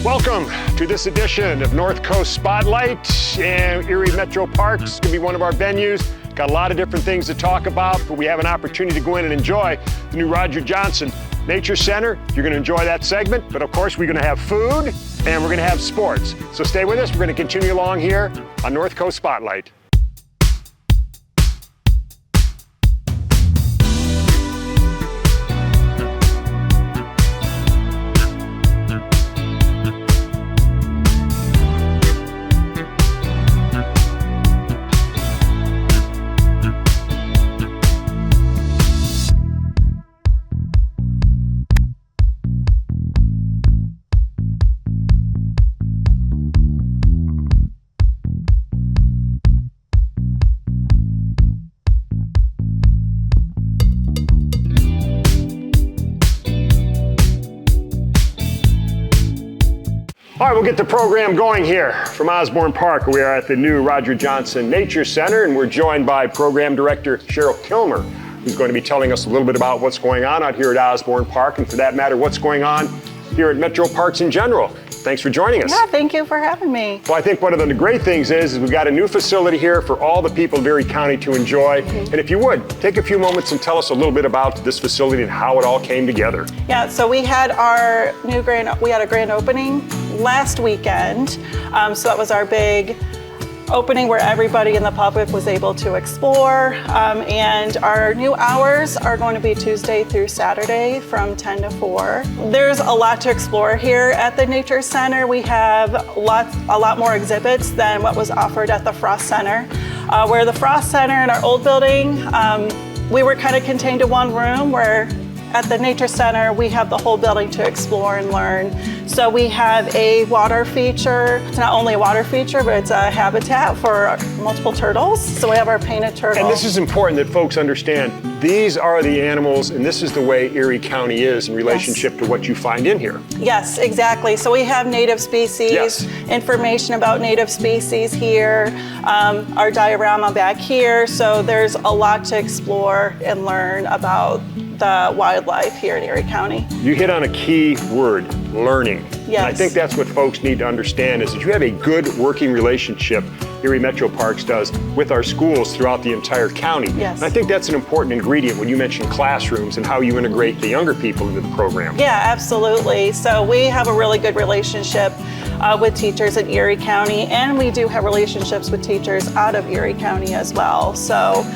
Welcome to this edition of North Coast Spotlight, and Erie MetroParks is going to be one of our venues. Got a lot of different things to talk about, but we have an opportunity to go in and enjoy the new Roger Johnson Nature Center. You're going to enjoy that segment, but of course we're going to have food and we're going to have sports. So stay with us. We're going to continue along here on North Coast Spotlight. All right, we'll get the program going here from Osborn Park. We are at the new Roger Johnson Nature Center, and we're joined by Program Director Cheryl Kilmer, who's going to be telling us a little bit about what's going on out here at Osborn Park, and for that matter, what's going on here at MetroParks in general. Thanks for joining us. Yeah, thank you for having me. Well, I think one of the great things is we've got a new facility here for all the people of Erie County to enjoy. And if you would, take a few moments and tell us a little bit about this facility and how it all came together. Yeah, so we had our we had a grand opening last weekend. So that was our big opening where everybody in the public was able to explore. And our new hours are going to be Tuesday through Saturday from 10 to 4. There's a lot to explore here at the Nature Center. We have a lot more exhibits than what was offered at the Frost Center. Where the Frost Center in our old building, we were kind of contained to one room, where at the Nature Center, we have the whole building to explore and learn. So we have a water feature. It's not only a water feature, but it's a habitat for multiple turtles. So we have our painted turtle. And this is important that folks understand. These are the animals, and this is the way Erie County is in relationship to what you find in here. Yes, exactly. So we have native species, information about native species here, our diorama back here. So there's a lot to explore and learn about the wildlife here in Erie County. You hit on a key word, learning. Yes. And I think that's what folks need to understand is that you have a good working relationship, Erie MetroParks does, with our schools throughout the entire county. Yes. And I think that's an important ingredient when you mention classrooms and how you integrate the younger people into the program. Yeah, absolutely. So we have a really good relationship with teachers in Erie County, and we do have relationships with teachers out of Erie County as well. So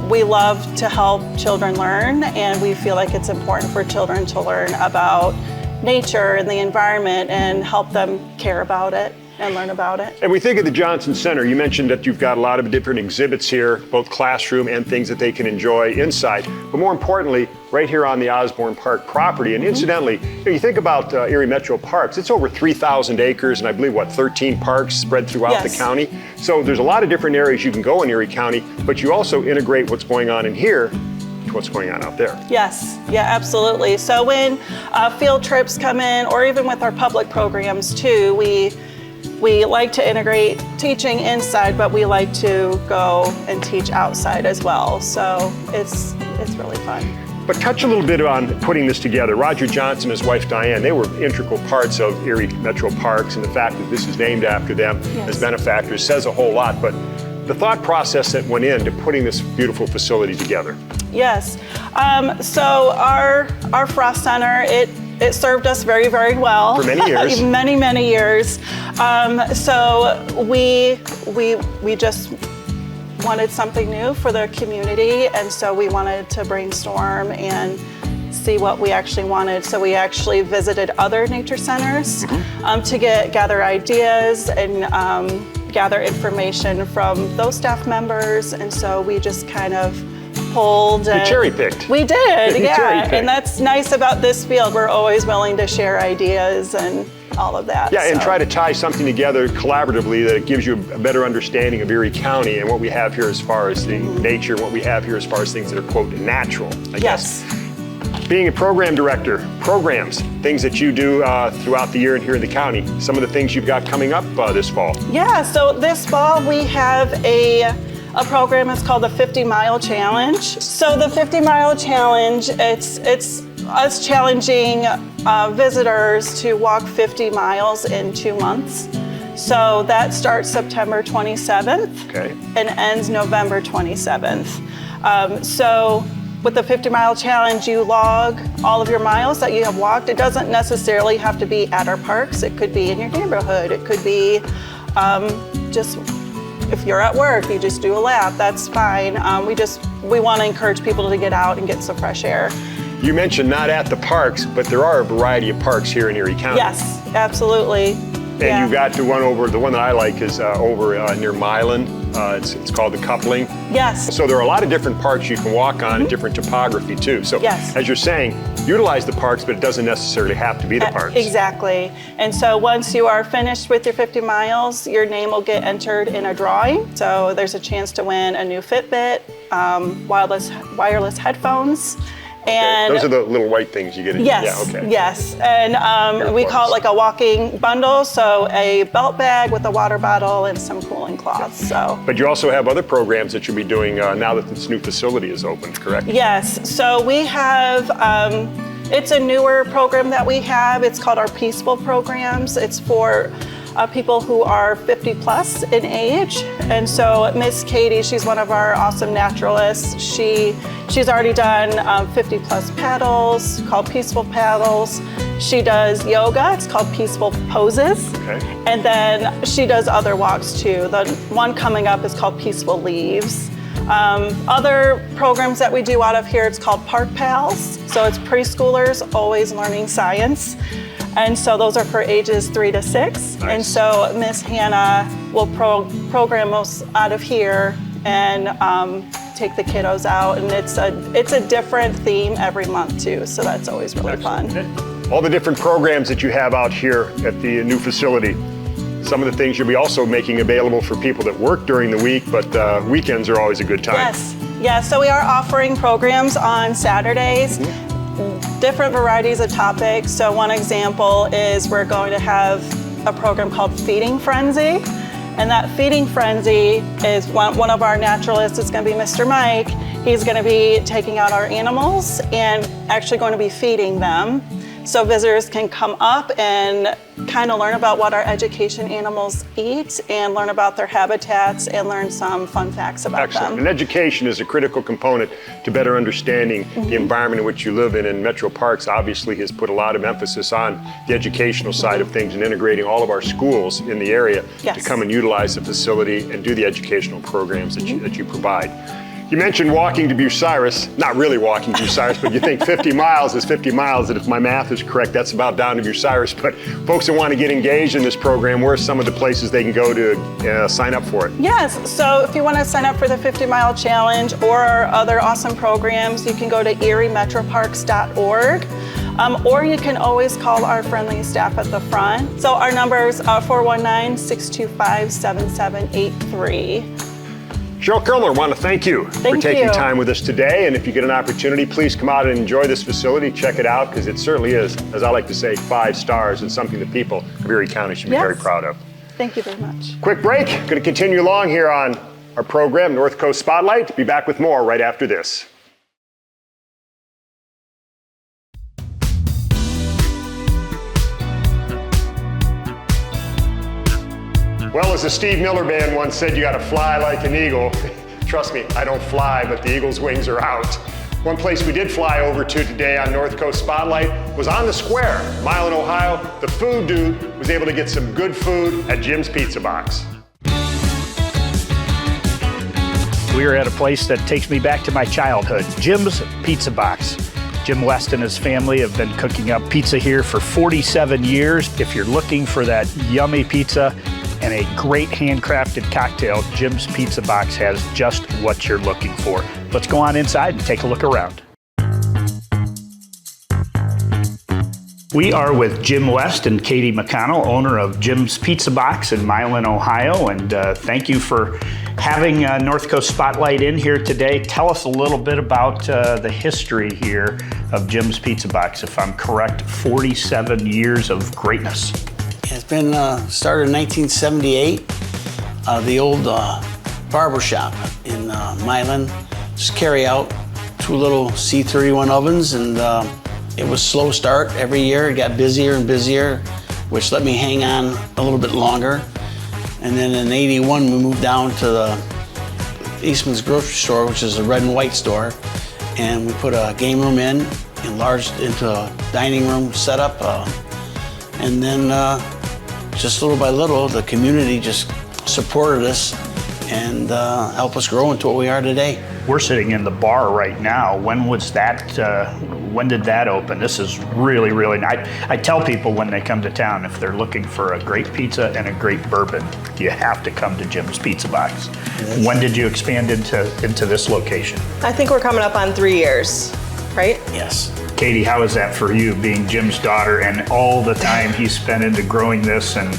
we love to help children learn, and we feel like it's important for children to learn about nature and the environment and help them care about it and learn about it. And we think of the Johnson Center. You mentioned that you've got a lot of different exhibits here, both classroom and things that they can enjoy inside. But more importantly, right here on the Osborn Park property. And incidentally, you think about Erie MetroParks, it's over 3,000 acres and I believe, 13 parks spread throughout the county. So there's a lot of different areas you can go in Erie County, but you also integrate what's going on in here to what's going on out there. Yes, yeah, absolutely. So when field trips come in, or even with our public programs too, we like to integrate teaching inside, but we like to go and teach outside as well. So it's really fun. But touch a little bit on putting this together. Roger Johnson and his wife Diane, they were integral parts of Erie MetroParks, and the fact that this is named after them as benefactors says a whole lot. But the thought process that went into putting this beautiful facility together. Yes. So our Frost Center, it served us very, very well. For many years. many years. So we just wanted something new for the community, and so we wanted to brainstorm and see what we actually wanted. So we actually visited other nature centers to gather ideas and gather information from those staff members, and so we just kind of pulled and cherry-picked. We did, yeah. Cherry-picked. And that's nice about this field. We're always willing to share ideas and all of that. Yeah, and try to tie something together collaboratively that it gives you a better understanding of Erie County and what we have here as far as the nature, what we have here as far as things that are, quote, natural, I guess. Being a program director, programs, things that you do throughout the year and here in the county, some of the things you've got coming up this fall. Yeah, so this fall we have a program. It's called the 50 Mile Challenge. So the 50 Mile Challenge, it's us challenging visitors to walk 50 miles in 2 months. So that starts September 27th and ends November 27th. So with the 50-mile challenge, you log all of your miles that you have walked. It doesn't necessarily have to be at our parks. It could be in your neighborhood. It could be just if you're at work, you just do a lap. That's fine. We want to encourage people to get out and get some fresh air. You mentioned not at the parks, but there are a variety of parks here in Erie County. Yes, absolutely. And you've got the one that I like is over near Milan. It's called the Coupling. Yes. So there are a lot of different parks you can walk on and different topography too. So as you're saying, utilize the parks, but it doesn't necessarily have to be the parks. Exactly. And so once you are finished with your 50 miles, your name will get entered in a drawing. So there's a chance to win a new Fitbit, wireless headphones. And those are the little white things you get in. Yes, yes. And we call it like a walking bundle, so a belt bag with a water bottle and some cooling cloths. So. But you also have other programs that you'll be doing now that this new facility is open, correct? Yes, so we have, it's a newer program that we have. It's called our Peaceful Programs. It's for people who are 50 plus in age. And so Miss Katie, she's one of our awesome naturalists. She's already done 50 plus paddles, called Peaceful Paddles. She does yoga, it's called Peaceful Poses. And then she does other walks too. The one coming up is called Peaceful Leaves. Other programs that we do out of here, it's called Park Pals. So it's preschoolers always learning science. And so those are for ages 3 to 6. And so Miss Hannah will program us out of here and take the kiddos out. And it's a different theme every month too. So that's always really fun. All the different programs that you have out here at the new facility, some of the things you'll be also making available for people that work during the week, but weekends are always a good time. Yes, so we are offering programs on Saturdays. Different varieties of topics. So one example is we're going to have a program called Feeding Frenzy. And that Feeding Frenzy is one of our naturalists is going to be Mr. Mike. He's going to be taking out our animals and actually going to be feeding them. So visitors can come up and kind of learn about what our education animals eat and learn about their habitats and learn some fun facts about them. And education is a critical component to better understanding the environment in which you live in. And MetroParks obviously has put a lot of emphasis on the educational side of things and integrating all of our schools in the area to come and utilize the facility and do the educational programs that you provide. You mentioned walking to Bucyrus, not really walking to Bucyrus, but you think 50 miles is 50 miles, and if my math is correct, that's about down to Bucyrus. But folks that want to get engaged in this program, where are some of the places they can go to sign up for it? Yes, so if you want to sign up for the 50-mile challenge or our other awesome programs, you can go to eriemetroparks.org. Or you can always call our friendly staff at the front. So our number is 419-625-7783. Cheryl Kermler, I want to thank you for taking time with us today. And if you get an opportunity, please come out and enjoy this facility. Check it out, because it certainly is, as I like to say, 5 stars and something that people of Erie County should be very proud of. Thank you very much. Quick break. Going to continue along here on our program, North Coast Spotlight. Be back with more right after this. Well, as the Steve Miller Band once said, you got to fly like an eagle. Trust me, I don't fly, but the eagle's wings are out. One place we did fly over to today on North Coast Spotlight was on the square, Milan, Ohio. The food dude was able to get some good food at Jim's Pizza Box. We are at a place that takes me back to my childhood, Jim's Pizza Box. Jim West and his family have been cooking up pizza here for 47 years. If you're looking for that yummy pizza and a great handcrafted cocktail, Jim's Pizza Box has just what you're looking for. Let's go on inside and take a look around. We are with Jim West and Katie McConnell, owner of Jim's Pizza Box in Milan, Ohio, and thank you for having North Coast Spotlight in here today. Tell us a little bit about the history here of Jim's Pizza Box. If I'm correct, 47 years of greatness. It's been started in 1978. The old barber shop in Milan. Just carry out 2 little C31 ovens, and it was slow start every year. It got busier and busier, which let me hang on a little bit longer. And then in '81, we moved down to the Eastman's grocery store, which is a red and white store. And we put a game room in, enlarged into a dining room setup. And then just little by little, the community just supported us and helped us grow into what we are today. We're sitting in the bar right now. When was that? When did that open? This is really, really nice. I tell people when they come to town, if they're looking for a great pizza and a great bourbon, you have to come to Jim's Pizza Box. Yes. When did you expand into this location? I think we're coming up on 3 years, right? Yes. Katie, how is that for you, being Jim's daughter and all the time he spent into growing this and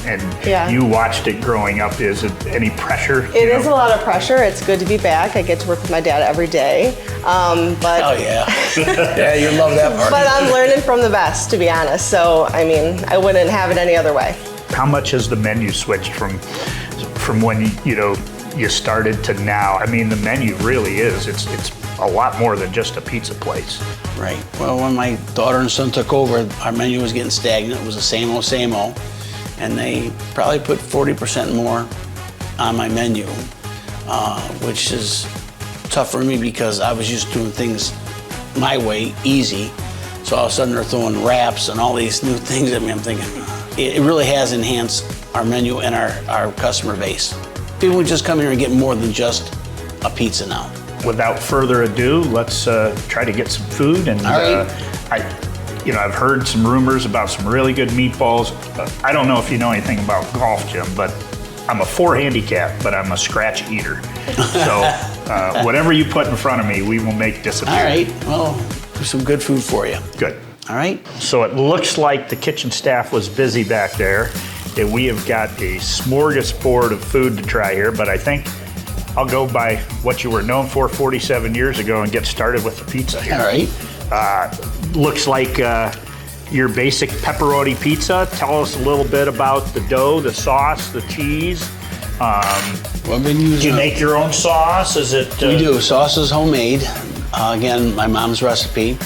Yeah. you watched it growing up? Is it any pressure? It is a lot of pressure. It's good to be back. I get to work with my dad every day. But Oh, yeah. Yeah, you love that part. But I'm learning from the best, to be honest. So, I mean, I wouldn't have it any other way. How much has the menu switched from when you started to now? I mean, the menu really is. It's a lot more than just a pizza place. Right. Well, when my daughter and son took over, our menu was getting stagnant. It was the same old, same old. And they probably put 40% more on my menu, which is tough for me because I was used to doing things my way, easy. So all of a sudden they're throwing wraps and all these new things at me. I'm thinking, it really has enhanced our menu and our customer base. People would just come here and get more than just a pizza now. Without further ado, let's try to get some food. And all right. I've heard some rumors about some really good meatballs. I don't know if you know anything about golf, Jim, but I'm a 4 handicap, but I'm a scratch eater. So whatever you put in front of me, we will make disappear. All right. Well, there's some good food for you. Good. All right. So it looks like the kitchen staff was busy back there, and we have got a smorgasbord of food to try here, but I think I'll go by what you were known for 47 years ago and get started with the pizza here. All right. Looks like your basic pepperoni pizza. Tell us a little bit about the dough, the sauce, the cheese. We've been using. Do you make your own sauce? Is it? We do. Sauce is homemade. Again, my mom's recipe.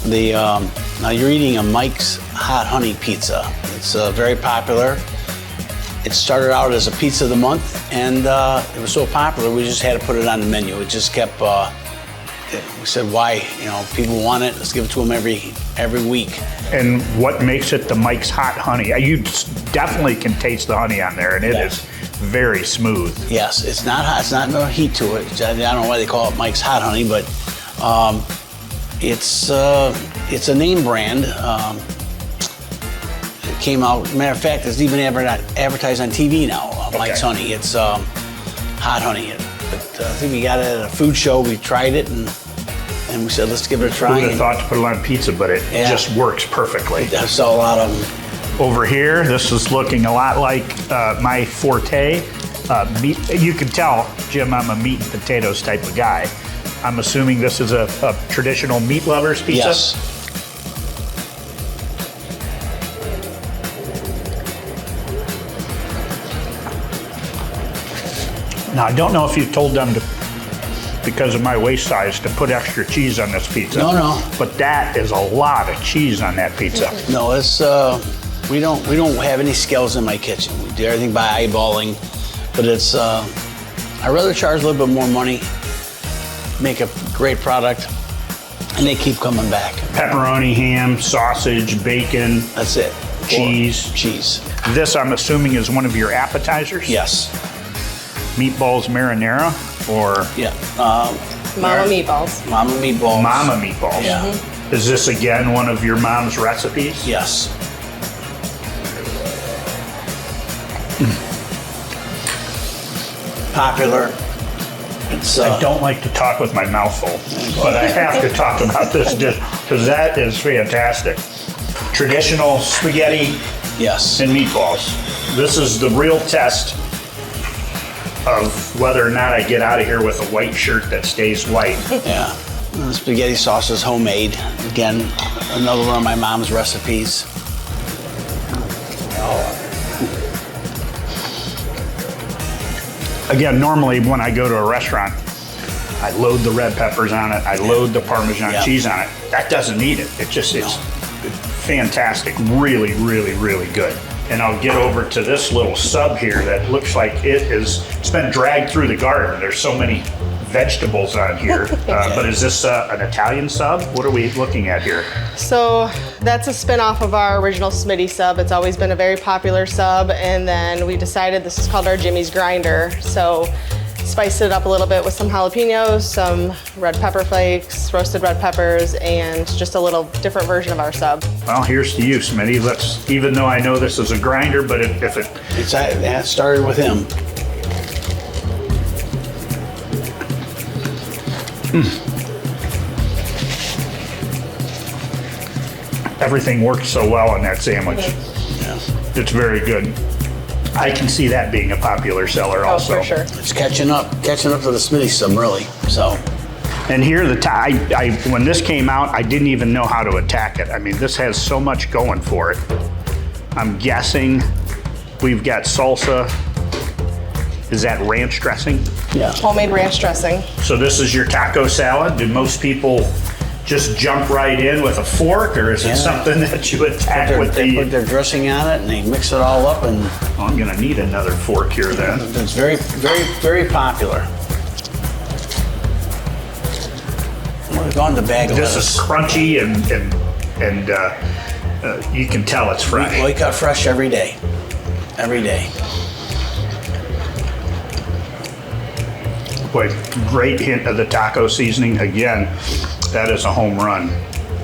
Now you're eating a Mike's Hot Honey Pizza. It's very popular. It started out as a pizza of the month, and it was so popular we just had to put it on the menu. It just kept. We said, why? People want it. Let's give it to them every week. And what makes it the Mike's Hot Honey? You definitely can taste the honey on there, and it is very smooth. Yes, it's not hot. It's not no heat to it. I don't know why they call it Mike's Hot Honey, but it's a name brand. It came out. Matter of fact, it's even advertised on TV now. Mike's Honey. It's hot honey. But I think we got it at a food show. We tried it and we said, let's give it a try. Who would have thought to put it on pizza, but it just works perfectly. I saw a lot of them. Over here, this is looking a lot like my forte. Meat. You can tell, Jim, I'm a meat and potatoes type of guy. I'm assuming this is a traditional meat lover's pizza? Yes. Now, I don't know if you told them to, because of my waist size, to put extra cheese on this pizza. No. But that is a lot of cheese on that pizza. No, it's we don't have any scales in my kitchen. We do everything by eyeballing, but it's I'd rather charge a little bit more money, make a great product, and they keep coming back. Pepperoni, ham, sausage, bacon. That's it. Cheese. Cheese. This, I'm assuming, is one of your appetizers? Yes. Meatballs marinara, or? Yeah. Mama meatballs. Mama meatballs. Mama meatballs. Yeah. Is this again one of your mom's recipes? Yes. Popular. It's, I don't like to talk with my mouth full, but I have to talk about this dish because that is fantastic. Traditional spaghetti Yes. and meatballs. This is the real test of whether or not I get out of here with a white shirt that stays white. Yeah. The spaghetti sauce is homemade. Again, another one of my mom's recipes. Again, normally when I go to a restaurant, I load the red peppers on it, I load the Parmesan cheese on it. That doesn't need it. It's fantastic. Really, really, really good. And I'll get over to this little sub here that looks like it's been dragged through the garden. There's so many vegetables on here. But is this an Italian sub? What are we looking at here? So that's a spin-off of our original Smitty sub. It's always been a very popular sub, and then we decided this is called our Jimmy's Grinder. So spiced it up a little bit with some jalapenos, some red pepper flakes, roasted red peppers, and just a little different version of our sub. Well, here's to you, Smitty. Let's, even though I know this is a grinder, but That started with him. everything works so well in that sandwich. Yeah. It's very good. I can see that being a popular seller also. Oh, for sure. It's catching up to the Smitty some really. So. And here, when this came out, I didn't even know how to attack it. I mean, this has so much going for it. I'm guessing we've got salsa. Is that ranch dressing? Yeah. Homemade ranch dressing. So this is your taco salad. Do most people just jump right in with a fork, or is it something that you attack with They put their dressing on it and they mix it all up, and Oh, I'm gonna need another fork here then. it's very, very, very popular. We've gone the bag of This lettuce. is crunchy and you can tell it's fresh. We cut fresh every day. Every day. Boy, great hint of the taco seasoning. Again, that is a home run.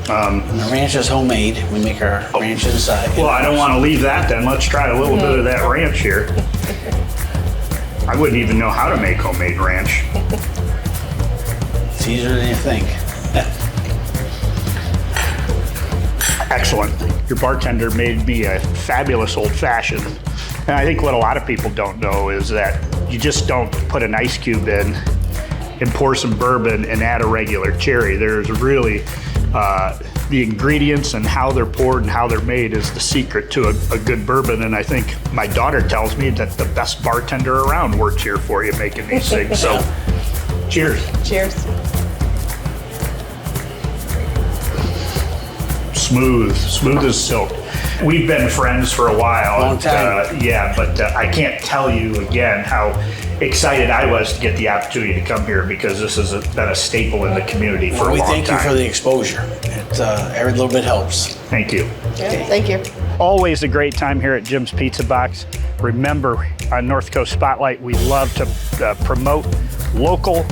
And the ranch is homemade. We make our ranch inside. Well, I don't want to leave that then. Let's try a little bit of that ranch here. I wouldn't even know how to make homemade ranch. It's easier than you think. Excellent. Your bartender made me a fabulous old fashioned. And I think what a lot of people don't know is that you just don't put an ice cube in and pour some bourbon and add a regular cherry. There's really, the ingredients and how they're poured and how they're made is the secret to a good bourbon. And I think my daughter tells me that the best bartender around works here for you making these things. So cheers. Cheers. Smooth as silk. We've been friends for a while. Long time. But I can't tell you again how excited I was to get the opportunity to come here, because this has been a staple in the community for a long time. We thank you for the exposure. Every little bit helps. Thank you. Yeah, thank you. Always a great time here at Jim's Pizza Box. Remember, on North Coast Spotlight, we love to promote local,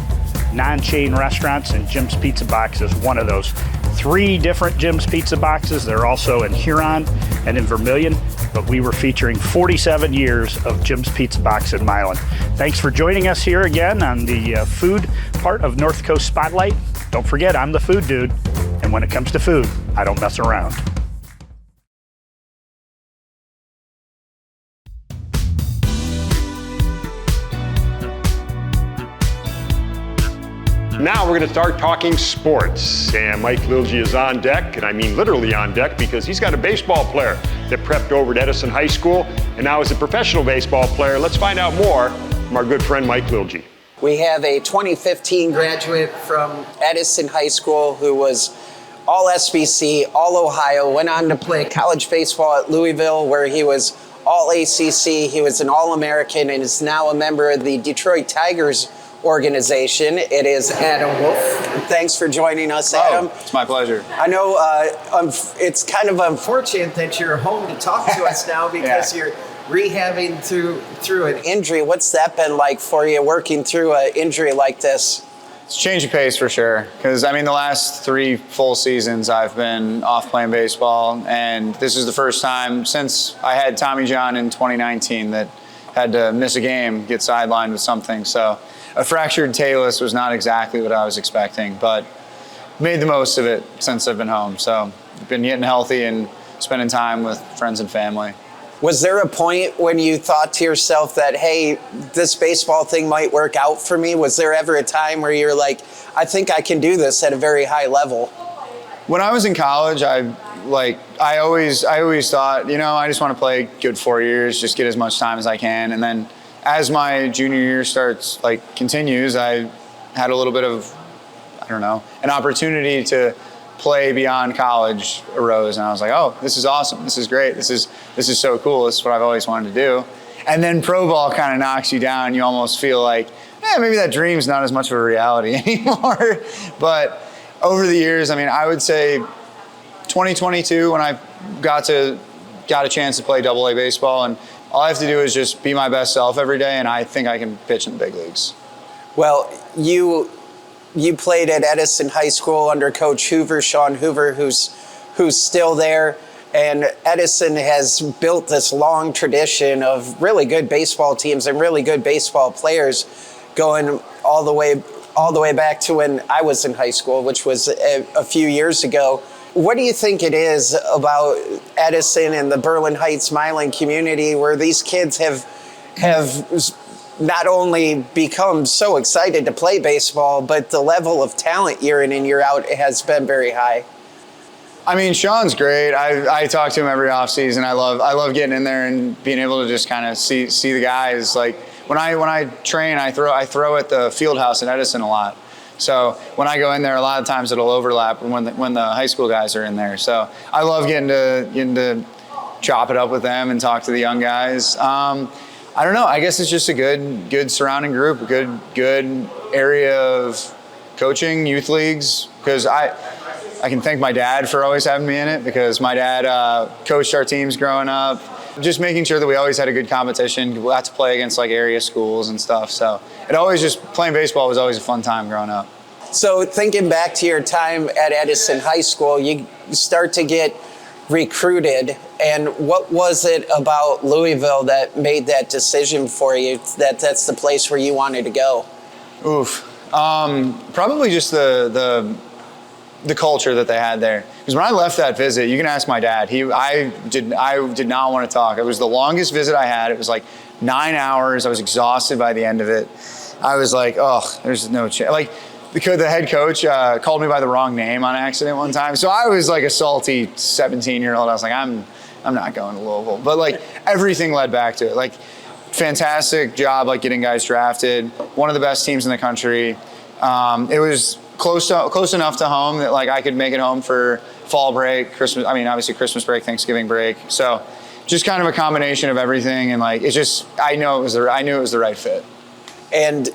non-chain restaurants, and Jim's Pizza Box is one of those. 3 different Jim's Pizza Boxes. They're also in Huron and in Vermilion, but we were featuring 47 years of Jim's Pizza Box in Milan. Thanks for joining us here again on the food part of North Coast Spotlight. Don't forget, I'm the food dude, and when it comes to food, I don't mess around. Now we're going to start talking sports. And Mike Lilge is on deck, and I mean literally on deck, because he's got a baseball player that prepped over at Edison High School and now is a professional baseball player. Let's find out more from our good friend Mike Lilge. We have a 2015 graduate from Edison High School who was all SBC, all Ohio, went on to play college baseball at Louisville, where he was all ACC. He was an All-American and is now a member of the Detroit Tigers organization. It is Adam Wolf. Thanks for joining us, Adam. It's my pleasure. I know it's kind of unfortunate that you're home to talk to us now because you're rehabbing through an injury. What's that been like for you, working through an injury like this? It's a change of pace for sure, because I mean the last 3 full seasons I've been off playing baseball, and this is the first time since I had Tommy John in 2019 that had to miss a game, get sidelined with something. So a fractured talus was not exactly what I was expecting, but made the most of it since I've been home. So I've been getting healthy and spending time with friends and family. Was there a point when you thought to yourself that, hey, this baseball thing might work out for me? Was there ever a time where you're like, I think I can do this at a very high level? When I was in college, I always thought, I just want to play good 4 years, just get as much time as I can. And then as my junior year continues, I had a little bit of, an opportunity to play beyond college arose, and I was like, oh, this is awesome. This is great. This is so cool. This is what I've always wanted to do. And then pro ball kind of knocks you down. You almost feel like, maybe that dream's not as much of a reality anymore. But over the years, I mean, I would say 2022, when I got a chance to play AA baseball, and all I have to do is just be my best self every day, and I think I can pitch in the big leagues. Well, you played at Edison High School under Coach Hoover, Sean Hoover, who's still there. And Edison has built this long tradition of really good baseball teams and really good baseball players, going all the way back to when I was in high school, which was a few years ago. What do you think it is about Edison and the Berlin Heights, Milan community where these kids have not only become so excited to play baseball, but the level of talent year in and year out has been very high? I mean, Sean's great. I talk to him every offseason. I love getting in there and being able to just kind of see the guys. Like when I train, I throw at the field house in Edison a lot. So when I go in there, a lot of times it'll overlap when the high school guys are in there. So I love getting to chop it up with them and talk to the young guys. I don't know. I guess it's just a good surrounding group, a good area of coaching, youth leagues, because I can thank my dad for always having me in it, because my dad coached our teams growing up. Just making sure that we always had a good competition. We got to play against like area schools and stuff. So playing baseball was always a fun time growing up. So thinking back to your time at Edison High School, you start to get recruited. And what was it about Louisville that made that decision for you, that that's the place where you wanted to go? Probably just the culture that they had there. Because when I left that visit, you can ask my dad. I did not want to talk. It was the longest visit I had. It was like 9 hours. I was exhausted by the end of it. I was like, oh, there's no chance. Like the head coach called me by the wrong name on accident one time. So I was like a salty 17-year-old. I was like, I'm not going to Louisville. But like everything led back to it. Like fantastic job, like getting guys drafted. One of the best teams in the country. It was close enough to home that like I could make it home for fall break, Christmas. I mean, obviously Christmas break, Thanksgiving break. So just kind of a combination of everything, and like it's just I knew it was the right fit. And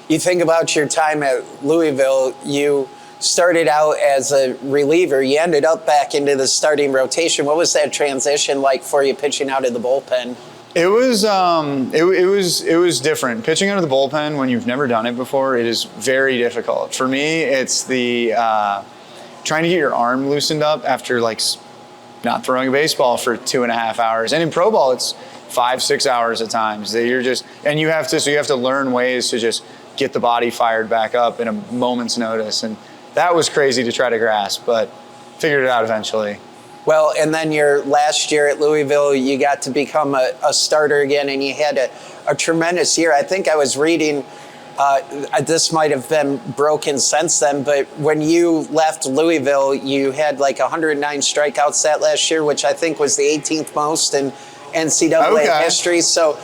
you think about your time at Louisville, you started out as a reliever. You ended up back into the starting rotation. What was that transition like for you, pitching out of the bullpen? It was it was different. Pitching out of the bullpen when you've never done it before, it is very difficult. For me, it's the trying to get your arm loosened up after like not throwing a baseball for 2.5 hours. And in pro ball, it's 5-6 hours at times. That you're just you have to learn ways to just get the body fired back up in a moment's notice. And that was crazy to try to grasp, but figured it out eventually. Well, and then your last year at Louisville, you got to become a starter again, and you had a tremendous year. I think I was reading, this might have been broken since then, but when you left Louisville, you had like 109 strikeouts that last year, which I think was the 18th most in NCAA history. So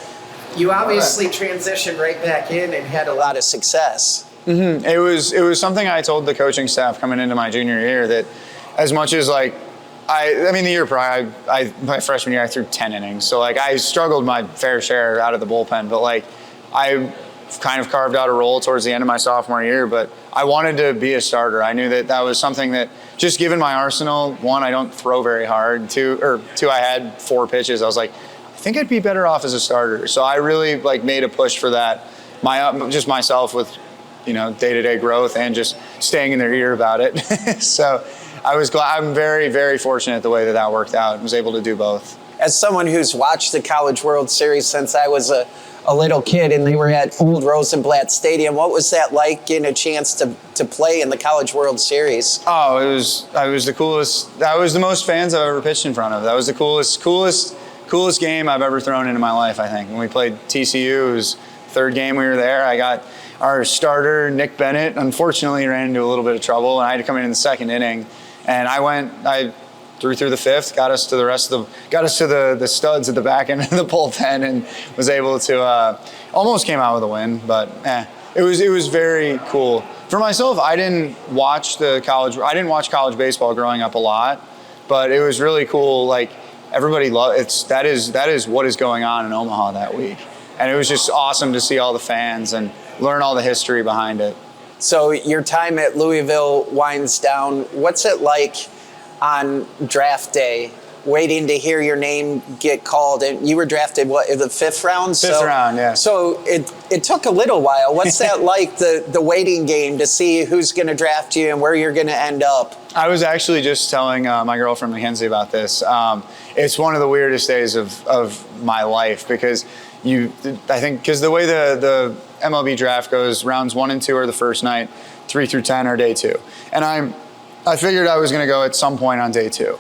you obviously transitioned right back in and had a lot of success. Mm-hmm. It was something I told the coaching staff coming into my junior year, that as much as like, I mean, the year prior, my freshman year, I threw 10 innings. So, like, I struggled my fair share out of the bullpen. But, like, I kind of carved out a role towards the end of my sophomore year. But I wanted to be a starter. I knew that was something that, just given my arsenal, one, I don't throw very hard. Two, I had 4 pitches. I was like, I think I'd be better off as a starter. So I really, like, made a push for that. Just myself with, day-to-day growth and just staying in their ear about it. So I was glad. I'm very, very fortunate the way that worked out and was able to do both. As someone who's watched the College World Series since I was a little kid and they were at old Rosenblatt Stadium, what was that like, getting a chance to play in the College World Series? Oh, I was the coolest. That was the most fans I've ever pitched in front of. That was the coolest game I've ever thrown into my life, I think. When we played TCU, it was third game we were there. I got our starter, Nick Bennett, unfortunately ran into a little bit of trouble, and I had to come in the second inning. And I threw through the fifth, got us to the studs at the back end of the bullpen, and was able to almost came out with a win, but It was very cool. For myself, I didn't watch college baseball growing up a lot, but it was really cool. Like everybody that is what is going on in Omaha that week. And it was just awesome to see all the fans and learn all the history behind it. So your time at Louisville winds down. What's it like on draft day, waiting to hear your name get called? And you were drafted, what, in the 5th round? Fifth round, yeah. So it took a little while. What's that like, the waiting game to see who's going to draft you and where you're going to end up? I was actually just telling my girlfriend Mackenzie about this. It's one of the weirdest days of my life because because the way the MLB draft goes, rounds 1 and 2 are the first night, 3 through 10 are day 2. And I figured I was going to go at some point on day 2.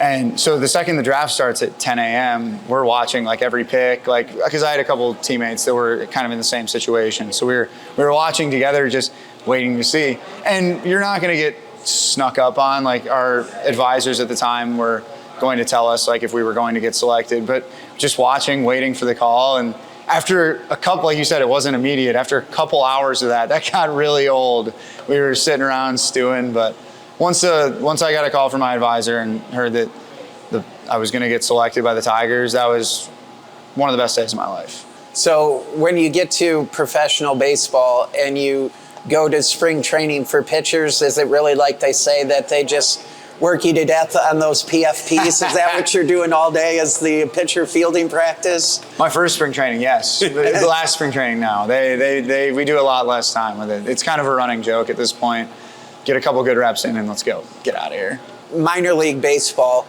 And so the second the draft starts at 10 a.m., we're watching like every pick, like because I had a couple teammates that were kind of in the same situation. So we were watching together, just waiting to see. And you're not going to get snuck up on. Like our advisors at the time were going to tell us like if we were going to get selected, but just watching, waiting for the call. And after a couple, like you said, it wasn't immediate. After a couple hours of that got really old. We were sitting around stewing, but once I got a call from my advisor and heard that I was going to get selected by the Tigers, that was one of the best days of my life. So when you get to professional baseball and you go to spring training for pitchers, is it really like they say that they just work you to death on those PFPs? Is that what you're doing all day as the pitcher fielding practice? My first spring training, yes. The last spring training now. We do a lot less time with it. It's kind of a running joke at this point. Get a couple good reps in and let's go. Get out of here. Minor league baseball,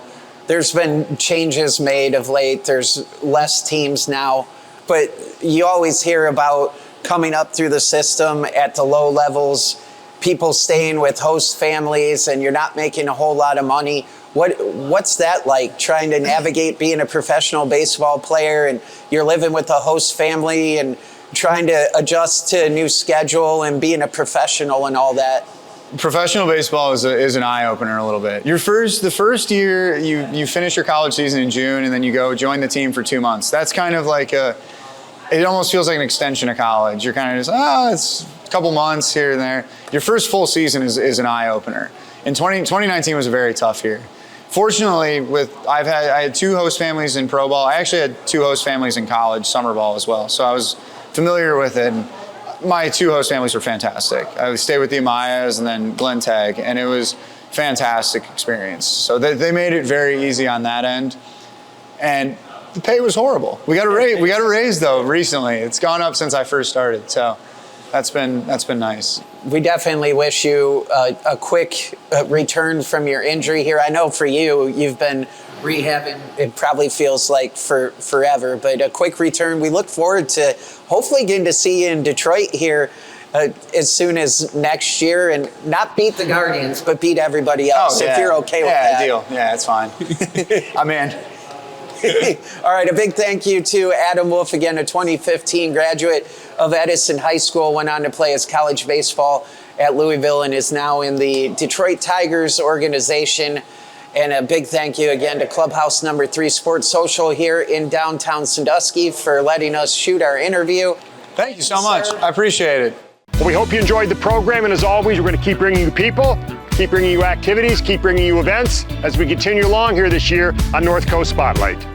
there's been changes made of late. There's less teams now, but you always hear about coming up through the system at the low levels, people staying with host families, and you're not making a whole lot of money. What's that like, trying to navigate being a professional baseball player and you're living with a host family and trying to adjust to a new schedule and being a professional and all that? Professional baseball is an eye-opener a little bit. The first year, you finish your college season in June and then you go join the team for 2 months. That's kind of like it almost feels like an extension of college. You're kind of just, it's a couple months here and there. Your first full season is an eye-opener. And 2019 was a very tough year. Fortunately, I had 2 host families in pro ball. I actually had 2 host families in college, summer ball as well. So I was familiar with it. And my 2 host families were fantastic. I would stay with the Amayas and then Glen Tag, and it was a fantastic experience. So they made it very easy on that end. And the pay was horrible. We got a raise though recently. It's gone up since I first started. So that's been nice. We definitely wish you a quick return from your injury here. I know for you've been rehabbing, it probably feels like forever, but a quick return. We look forward to hopefully getting to see you in Detroit here as soon as next year, and not beat the Guardians, but beat everybody else, if you're okay with that. Yeah, deal. Yeah, it's fine. I'm in. All right, a big thank you to Adam Wolf, again, a 2015 graduate of Edison High School, went on to play his college baseball at Louisville and is now in the Detroit Tigers organization. And a big thank you again to Clubhouse number 3 Sports Social here in downtown Sandusky for letting us shoot our interview. Thank you so much. I appreciate it. Well, we hope you enjoyed the program, and as always, we're going to keep bringing you people, keep bringing you activities, keep bringing you events as we continue along here this year on North Coast Spotlight.